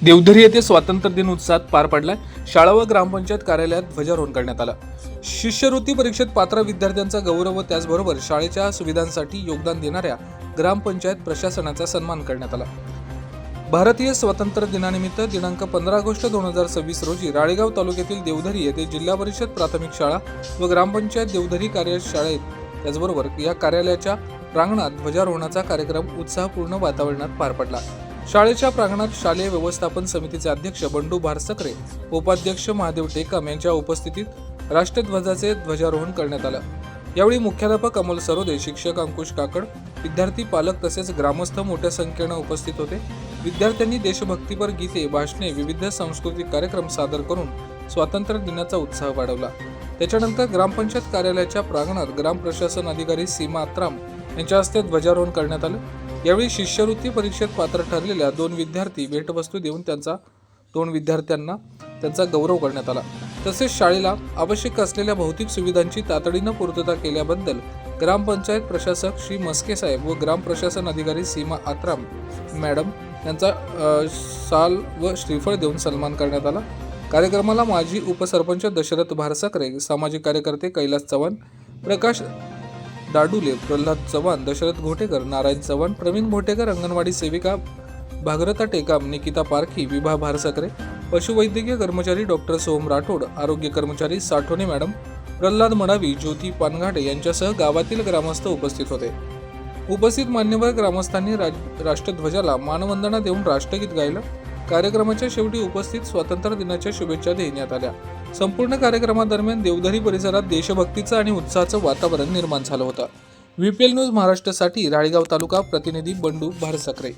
देवधरी येथे स्वातंत्र्य दिन उत्साहात पार पडलाय। शाळा व ग्रामपंचायत कार्यालयात ध्वजारोहण करण्यात आलं। शिष्यवृत्ती परीक्षेत पात्र विद्यार्थ्यांचा गौरव व त्याचबरोबर शाळेच्या सुविधांसाठी योगदान देणाऱ्या ग्रामपंचायत प्रशासनाचा सन्मान करण्यात आला। भारतीय स्वातंत्र्य दिनानिमित्त दिनांक 15 ऑगस्ट 2026 रोजी राळेगाव तालुक्यातील देवधरी येथे जिल्हा परिषद प्राथमिक शाळा व ग्रामपंचायत देवधरी कार्यशाळेत त्याचबरोबर या कार्यालयाच्या प्रांगणात ध्वजारोहणाचा कार्यक्रम उत्साहपूर्ण वातावरणात पार पडला। शाळेच्या प्रांगणात शालेय व्यवस्थापन समितीचे अध्यक्ष बंडू भारसकरे, उपाध्यक्ष महादेव टेकम यांच्या उपस्थितीत राष्ट्रध्वजाचे ध्वजारोहण करण्यात आलं। यावेळी मुख्याध्यापक अमोल सरोदे, शिक्षक अंकुश काकड, विद्यार्थी, पालक तसेच ग्रामस्थ मोठ्या संख्येने उपस्थित होते। विद्यार्थ्यांनी देशभक्तीपर गीते, भाषणे, विविध सांस्कृतिक कार्यक्रम सादर करून स्वातंत्र्य दिनाचा उत्साह वाढवला। त्याच्यानंतर ग्रामपंचायत कार्यालयाच्या प्रांगणात ग्राम प्रशासन अधिकारी सीमा आत्राम यांच्या हस्ते ध्वजारोहण करण्यात आलं। यावेळी शिष्यवृत्ती परीक्षेत पात्र ठरलेल्या 2 विद्यार्थी भेटवस्तू देऊन दोन विद्यार्थ्यांना त्यांचा गौरव करण्यात आला। तसेच शाळेला आवश्यक असलेल्या भौतिक सुविधांची तातडीनं पूर्तता केल्याबद्दल ग्रामपंचायत प्रशासक श्री मस्के साहेब व ग्राम प्रशासन अधिकारी सीमा आत्राम मॅडम यांचा शाल व श्रीफळ देऊन सन्मान करण्यात आला। कार्यक्रमाला माजी उपसरपंच दशरथ भारसकरे, सामाजिक कार्यकर्ते कैलास चव्हाण, प्रकाश डाडुले, प्रल्हाद चव्हाण, दशरथ घोटेकर, नारायण चव्हाण, प्रवीण भोटेकर, अंगणवाडी सेविका भागरता टेकाम, निकिता पारखी, विभा भारसकरे, पशुवैद्यकीय कर्मचारी डॉक्टर सोहम राठोड, आरोग्य कर्मचारी साठोने मॅडम, प्रल्हाद मडावी, ज्योती पानघाटे यांच्यासह गावातील ग्रामस्थ उपस्थित होते। उपस्थित मान्यवर ग्रामस्थांनी राष्ट्रध्वजाला मानवंदना देऊन राष्ट्रगीत गायलं। कार्यक्रमाच्या शेवटी उपस्थित स्वातंत्र्य दिनाच्या शुभेच्छा देण्यात आल्या। संपूर्ण कार्यक्रमादरम्यान देवधरी परिसरात देशभक्तीचं आणि उत्साहाचं वातावरण निर्माण झालं होतं। VPL न्यूज महाराष्ट्रासाठी राळेगाव तालुका प्रतिनिधी बंडू भारसकरे।